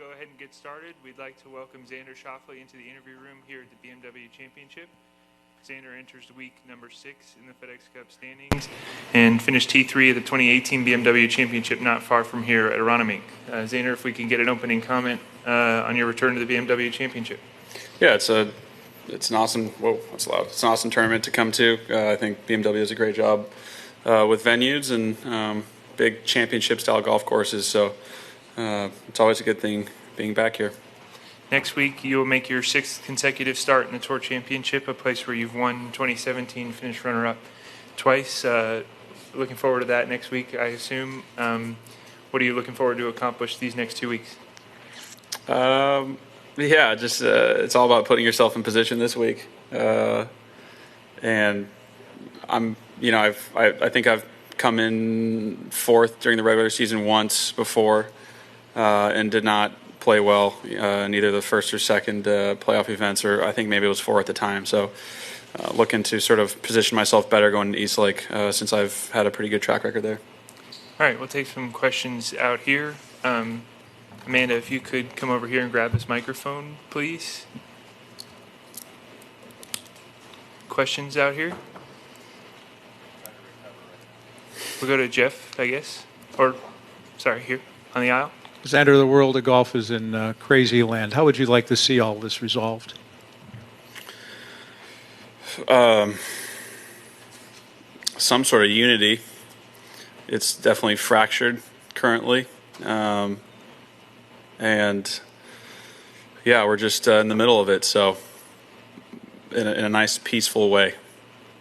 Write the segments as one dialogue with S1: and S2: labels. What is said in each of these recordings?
S1: go ahead and get started. We'd like to welcome Xander Schauffele into the interview room here at the BMW Championship. Xander enters week number 6 in the FedEx Cup standings and finished T3 of the 2018 BMW Championship not far from here at Aronimink. Xander, if we can get an opening comment on your return to the BMW Championship.
S2: Yeah, it's an awesome. Whoa, that's loud. It's an awesome tournament to come to. I think BMW does a great job with venues and big championship-style golf courses. So it's always a good thing being back here.
S1: Next week, you'll make your 6th consecutive start in the Tour Championship, a place where you've won 2017, finished runner-up twice. Looking forward to that next week, I assume. What are you looking forward to accomplish these next 2 weeks?
S2: Yeah, just it's all about putting yourself in position this week. And I think I've come in 4th during the regular season once before and did not play well in either the first or second playoff events, or I think maybe it was 4 at the time. So looking to sort of position myself better going to East Lake since I've had a pretty good track record there.
S1: All right, we'll take some questions out here. Amanda, if you could come over here and grab this microphone, please. Questions out here? We'll go to Jeff, I guess. Or, sorry, here on the aisle.
S3: Xander, the world of golf is in crazy land. How would you like to see all this resolved?
S2: Some sort of unity. It's definitely fractured currently. And yeah, we're just in the middle of it. So in a nice, peaceful way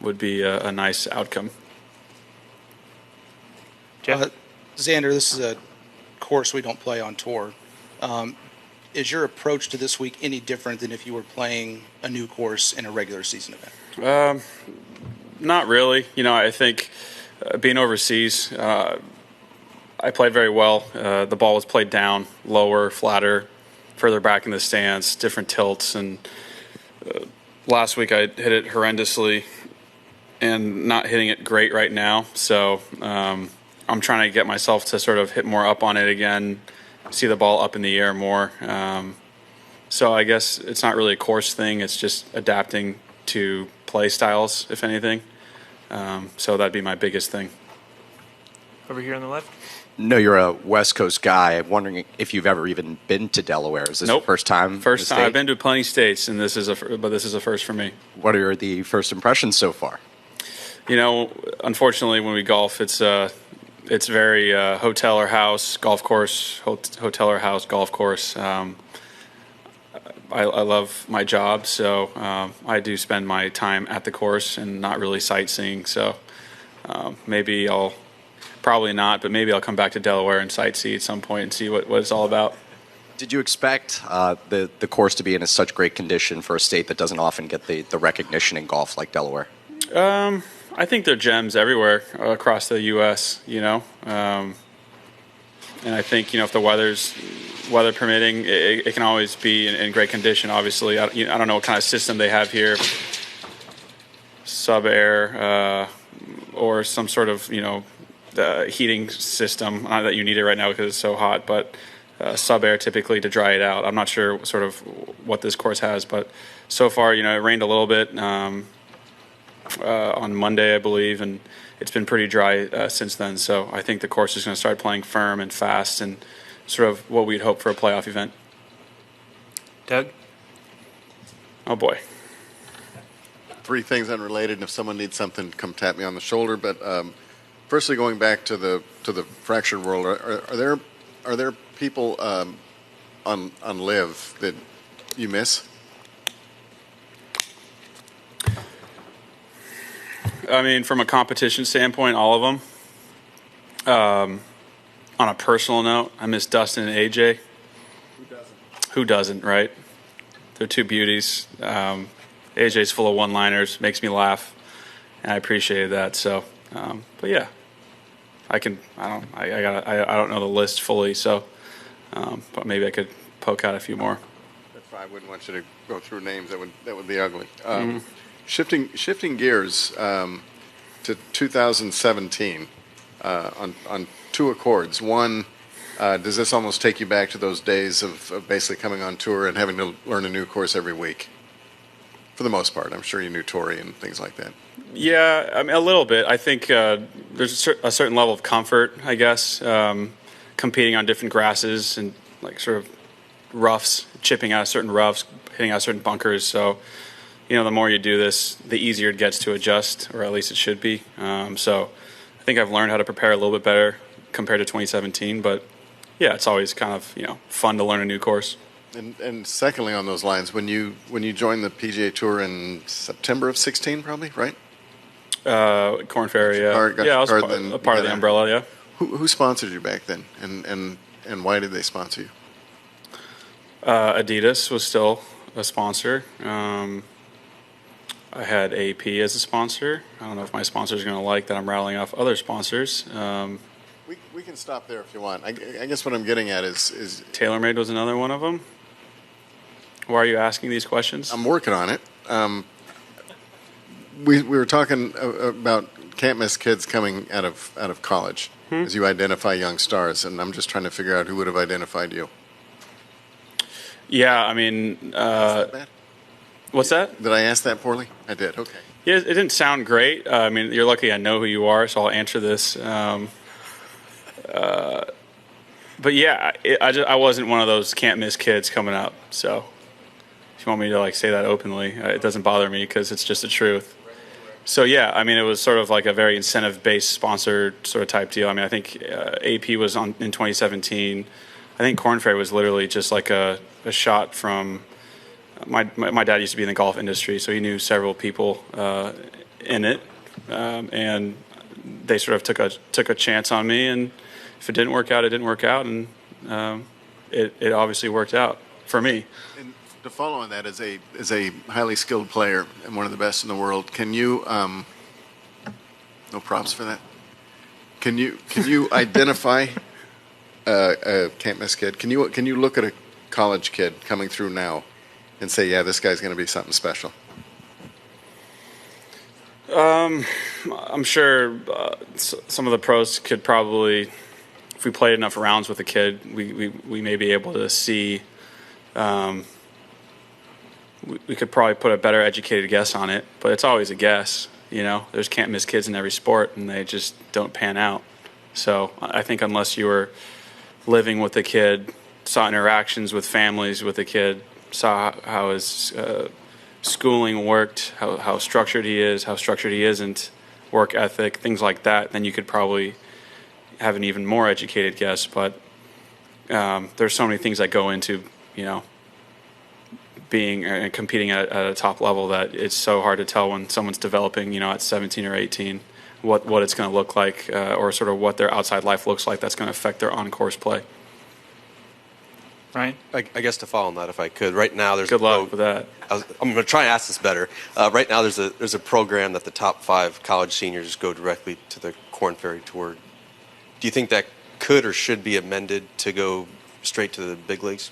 S2: would be a nice outcome.
S1: Jeff?
S4: Xander, this is a course we don't play on tour. Is your approach to this week any different than if you were playing a new course in a regular season event?
S2: Not really. I think being overseas, I played very well. The ball was played down, lower, flatter, further back in the stance, different tilts. And last week I hit it horrendously and not hitting it great right now. So I'm trying to get myself to sort of hit more up on it again, see the ball up in the air more. So I guess it's not really a course thing. It's just adapting to play styles, if anything. So that'd be my biggest thing.
S1: Over here on the left.
S5: No, you're a West Coast guy. I'm wondering if you've ever even been to Delaware. Is this
S2: Nope.
S5: the first time?
S2: First time. I've been to plenty of states, and this is a first for me.
S5: What are the first impressions so far?
S2: Unfortunately, when we golf, it's very hotel or house, golf course, hotel or house, golf course. I love my job, so I do spend my time at the course and not really sightseeing. So probably not, but maybe I'll come back to Delaware and sightsee at some point and see what it's all about.
S5: Did you expect the course to be in such great condition for a state that doesn't often get the recognition in golf like Delaware?
S2: I think there are gems everywhere across the U.S., and I think, if the weather permitting, it can always be in great condition, obviously. I don't know what kind of system they have here, sub-air or some sort of, heating system. Not that you need it right now because it's so hot, but sub-air typically to dry it out. I'm not sure sort of what this course has, but so far, it rained a little bit on Monday, I believe, and it's been pretty dry since then. So I think the course is going to start playing firm and fast and sort of what we'd hope for a playoff event.
S1: Doug?
S2: Oh, boy.
S6: 3 things unrelated, and if someone needs something, come tap me on the shoulder. But firstly, going back to the fractured world, are there people on Live that you miss?
S2: I mean, from a competition standpoint, all of them. On a personal note, I miss Dustin and AJ. Who doesn't, right? They're 2 beauties. AJ's full of one-liners, makes me laugh, and I appreciated that. So, but yeah, I don't know the list fully, so, but maybe I could poke out a few more.
S6: That's why I wouldn't want you to go through names. That would be ugly. Shifting gears to 2017 on 2 accords. One, Does this almost take you back to those days of basically coming on tour and having to learn a new course every week? For the most part, I'm sure you knew Torrey and things like that.
S2: Yeah, I mean, a little bit. I think there's a certain level of comfort, I guess, competing on different grasses and like sort of roughs, chipping out of certain roughs, hitting out certain bunkers. So, the more you do this, the easier it gets to adjust, or at least it should be. So I think I've learned how to prepare a little bit better compared to 2017. But yeah, it's always kind of fun to learn a new course.
S6: And secondly, on those lines, when you joined the PGA Tour in September of 16, probably, right?
S2: Corn Ferry, yeah. I was a part of the umbrella, yeah.
S6: Who sponsored you back then, and why did they sponsor you?
S2: Adidas was still a sponsor. I had AP as a sponsor. I don't know if my sponsors are going to like that I'm rattling off other sponsors.
S6: We can stop there if you want. I guess what I'm getting at is
S2: TaylorMade was another one of them. Why are you asking these questions?
S6: I'm working on it. We were talking about can't miss kids coming out of college as you identify young stars, and I'm just trying to figure out who would have identified you.
S2: Yeah, I mean,
S6: Is that bad?
S2: What's that?
S6: Did I ask that poorly? I did. Okay.
S2: Yeah, it didn't sound great. I mean, you're lucky I know who you are, so I'll answer this. But yeah, I wasn't one of those can't miss kids coming up. So if you want me to say that openly, it doesn't bother me because it's just the truth. So yeah, I mean, it was sort of like a very incentive-based sponsored sort of type deal. I mean, I think AP was in 2017. I think Corn Ferry was literally just like a shot from my dad used to be in the golf industry, so he knew several people in it, and they sort of took a chance on me. And if it didn't work out, it didn't work out, and it obviously worked out for me.
S6: And to follow on that, as a highly skilled player and one of the best in the world, can you no props for that? Can you identify a can't miss kid? Can you look at a college kid coming through now and say, yeah, this guy's going to be something special?
S2: I'm sure some of the pros could probably, if we played enough rounds with a kid, we may be able to see. We could probably put a better educated guess on it, but it's always a guess. There's can't miss kids in every sport, and they just don't pan out. So I think unless you were living with the kid, saw interactions with families with the kid, saw how his schooling worked, how structured he is, how structured he isn't, work ethic, things like that, then you could probably have an even more educated guess. But there's so many things that go into, being and competing at a top level that it's so hard to tell when someone's developing, at 17 or 18, what it's going to look like, or sort of what their outside life looks like that's going to affect their on-course play.
S1: Ryan?
S7: I guess to follow on that, if I could, right now there's
S2: Good luck with that.
S7: I'm going to try and ask this better. Right now there's a program that the top 5 college seniors go directly to the Corn Ferry Tour. Do you think that could or should be amended to go straight to the big leagues?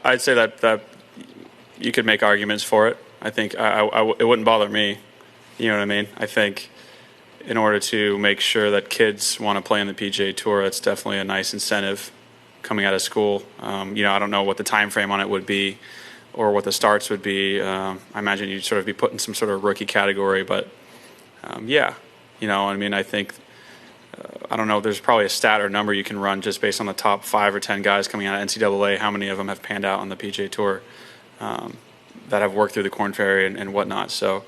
S2: I'd say that you could make arguments for it. I think it wouldn't bother me. You know what I mean? I think in order to make sure that kids want to play on the PGA Tour, that's definitely a nice incentive coming out of school. I don't know what the time frame on it would be or what the starts would be. I imagine you'd sort of be put in some sort of rookie category, but yeah. I think, I don't know, there's probably a stat or number you can run just based on the top 5 or 10 guys coming out of NCAA, how many of them have panned out on the PGA Tour that have worked through the Corn Ferry and whatnot. So,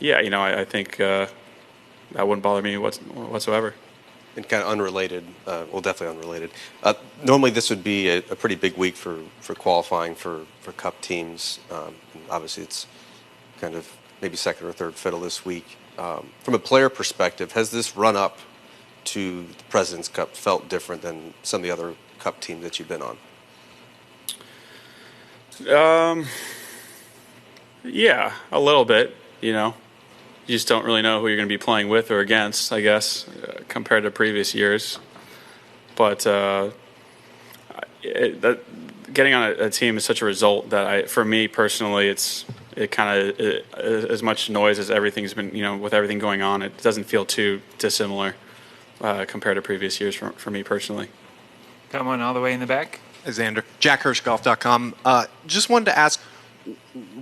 S2: yeah, I think that wouldn't bother me whatsoever.
S7: And kind of unrelated, definitely unrelated. Normally this would be a pretty big week for qualifying for Cup teams. Obviously it's kind of maybe second or third fiddle this week. From a player perspective, has this run up to the President's Cup felt different than some of the other Cup teams that you've been on?
S2: Yeah, a little bit, You just don't really know who you're going to be playing with or against, I guess, compared to previous years. But getting on a team is such a result that for me personally, it's It kind of, as much noise as everything's been, with everything going on, it doesn't feel too dissimilar compared to previous years for me personally.
S1: Got one all the way in the back.
S8: Xander. JackHirschGolf.com. Just wanted to ask,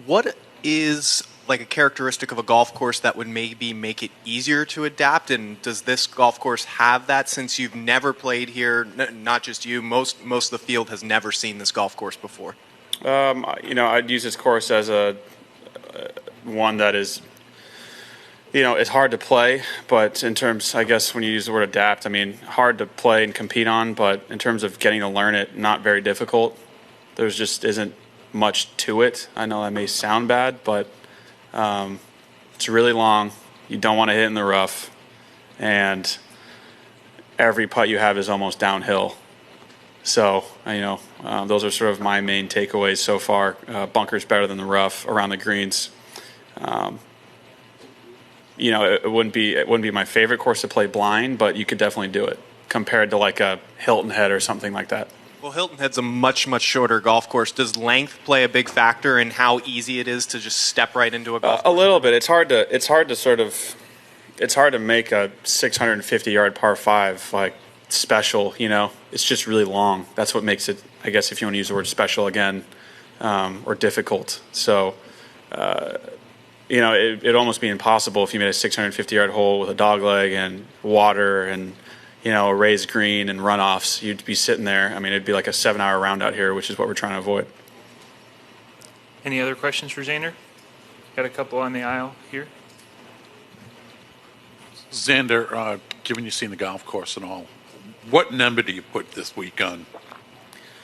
S8: what is like a characteristic of a golf course that would maybe make it easier to adapt? And does this golf course have that, since you've never played here? Not just you, most of the field has never seen this golf course before.
S2: I'd use this course as one that is, it's hard to play, but in terms, I guess when you use the word adapt, I mean, hard to play and compete on, but in terms of getting to learn it, not very difficult. There's just isn't much to it. I know that may sound bad, but it's really long. You don't want to hit in the rough, and every putt you have is almost downhill. So, those are sort of my main takeaways so far. Bunkers better than the rough around the greens. It wouldn't be my favorite course to play blind, but you could definitely do it compared to like a Hilton Head or something like that.
S8: Well, Hilton Head's a much shorter golf course. Does length play a big factor in how easy it is to just step right into a golf course?
S2: A little bit. It's hard to make a 650-yard par 5 like special. It's just really long. That's what makes it, I guess, if you want to use the word special again, or difficult. So. It'd almost be impossible if you made a 650-yard hole with a dog leg and water and, a raised green and runoffs. You'd be sitting there. I mean, it'd be like a 7-hour round out here, which is what we're trying to avoid.
S1: Any other questions for Xander? Got a couple on the aisle here.
S9: Xander, given you've seen the golf course and all, what number do you put this week on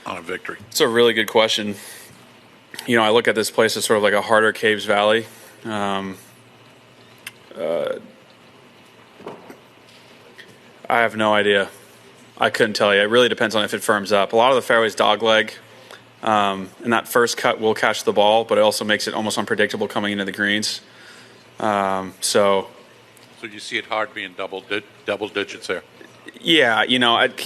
S9: a victory?
S2: It's a really good question. I look at this place as sort of like a harder Caves Valley. I have no idea. I couldn't tell you. It really depends on if it firms up. A lot of the fairway's dog leg, and that first cut will catch the ball, but it also makes it almost unpredictable coming into the greens. So
S9: you see it hard being double digits there?
S2: Yeah,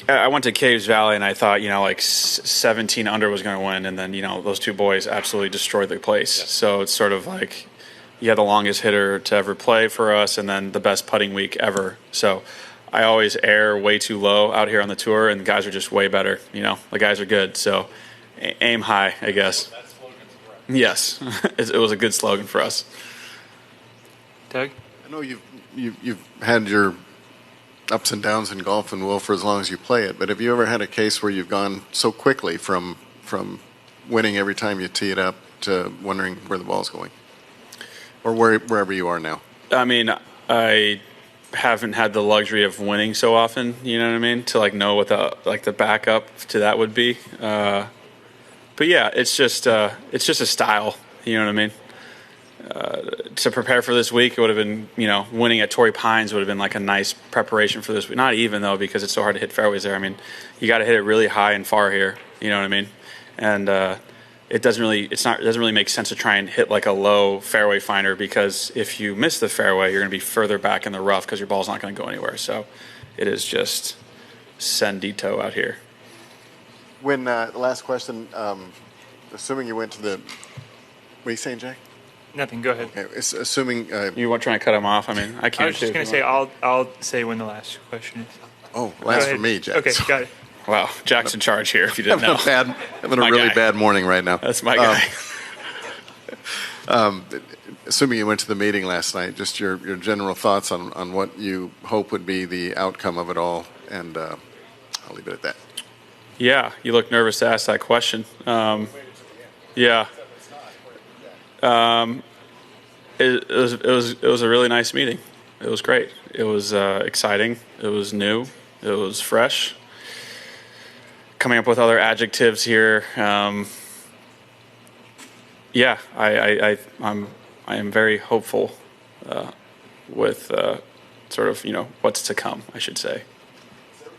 S2: I went to Caves Valley and I thought, like 17 under was going to win, and then, those two boys absolutely destroyed the place. Yeah. So it's sort of like you had the longest hitter to ever play for us and then the best putting week ever. So I always err way too low out here on the tour, and the guys are just way better. The guys are good. So aim high, I guess. Yes, it was a good slogan for us.
S1: Doug?
S6: I know you've had your ups and downs in golf and will for as long as you play it, but have you ever had a case where you've gone so quickly from winning every time you tee it up to wondering where the ball's going, or wherever you are now?
S2: I mean, I haven't had the luxury of winning so often, you know what I mean, to like know what the backup to that would be. But yeah, it's just a style, you know what I mean. To prepare for this week, it would have been, winning at Torrey Pines would have been like a nice preparation for this week. Not even though, because it's so hard to hit fairways there. I mean, you got to hit it really high and far here. You know what I mean? And it doesn't really make sense to try and hit like a low fairway finder, because if you miss the fairway, you're going to be further back in the rough because your ball's not going to go anywhere. So it is just sendito out here.
S6: When last question, assuming you went to the, what are you saying, Jack?
S1: Nothing. Go ahead.
S6: Okay, assuming
S2: you weren't trying to cut him off. I mean, I can't.
S1: I was just going to say I'll say when the last question is.
S6: Oh, last for me, Jack.
S1: Okay, got it.
S2: Wow, Jack's in charge here. If you didn't know,
S6: having a really bad morning right now.
S2: That's my guy.
S6: Assuming you went to the meeting last night, just your general thoughts on what you hope would be the outcome of it all, and I'll leave it at that.
S2: Yeah, you look nervous to ask that question. Yeah. It was a really nice meeting. It was great. It was exciting. It was new. It was fresh. Coming up with other adjectives here. Yeah, I am very hopeful with sort of what's to come, I should say.
S6: If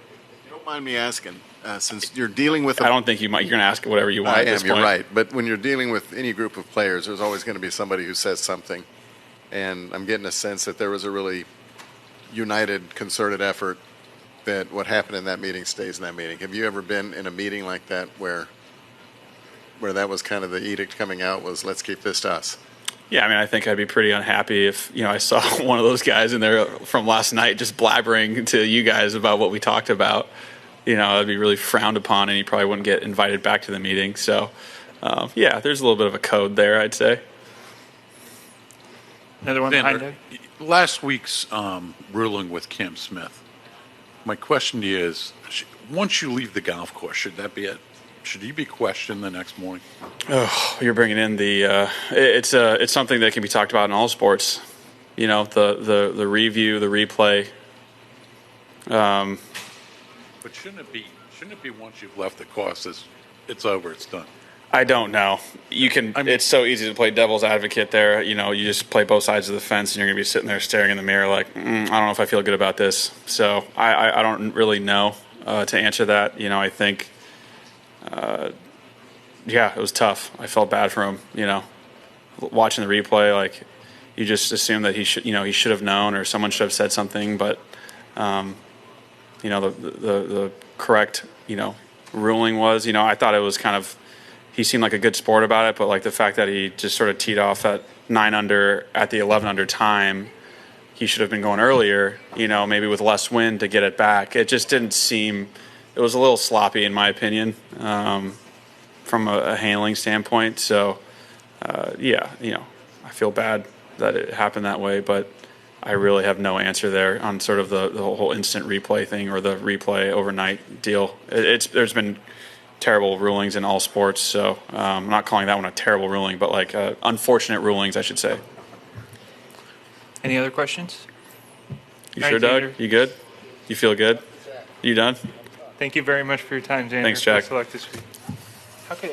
S6: you don't mind me asking, since you're dealing with
S2: I don't think you're going to ask whatever you want.
S6: I
S2: at this
S6: am. You're
S2: point.
S6: right. But when you're dealing with any group of players, there's always going to be somebody who says something, and I'm getting a sense that there was a really united, concerted effort that what happened in that meeting stays in that meeting. Have you ever been in a meeting like that where that was kind of the edict coming out was, let's keep this to us?
S2: Yeah, I mean, I think I'd be pretty unhappy if, I saw one of those guys in there from last night just blabbering to you guys about what we talked about. That'd be really frowned upon, and he probably wouldn't get invited back to the meeting. So, yeah, there's a little bit of a code there, I'd say.
S1: Another one behind Doug.
S9: Last week's ruling with Cam Smith. My question to you is, once you leave the golf course, should that be it? Should he be questioned the next morning?
S2: Oh, you're bringing in the. It's something that can be talked about in all sports. The review, the replay.
S9: But shouldn't it be once you've left the course, it's over, it's done?
S2: I don't know. It's so easy to play devil's advocate there. You just play both sides of the fence, and you're going to be sitting there staring in the mirror like, I don't know if I feel good about this. So I don't really know to answer that. I think. Yeah, it was tough. I felt bad for him. Watching the replay, like you just assume that he should have known, or someone should have said something. But the correct ruling was, I thought it was kind of. He seemed like a good sport about it, but like the fact that he just sort of teed off at 9 under at the 11 under time, he should have been going earlier. Maybe with less wind to get it back. It just didn't seem. It was a little sloppy, in my opinion, from a handling standpoint. So, yeah, I feel bad that it happened that way, but I really have no answer there on sort of the whole instant replay thing or the replay overnight deal. There's been terrible rulings in all sports, so I'm not calling that one a terrible ruling, but like unfortunate rulings, I should say.
S1: Any other questions?
S2: You
S1: All
S2: sure,
S1: right,
S2: Doug?
S1: Xander.
S2: You good? You feel good? You done?
S1: Thank you very much for your time, Xander.
S2: Thanks, Jack.
S1: Best of luck this week. Okay.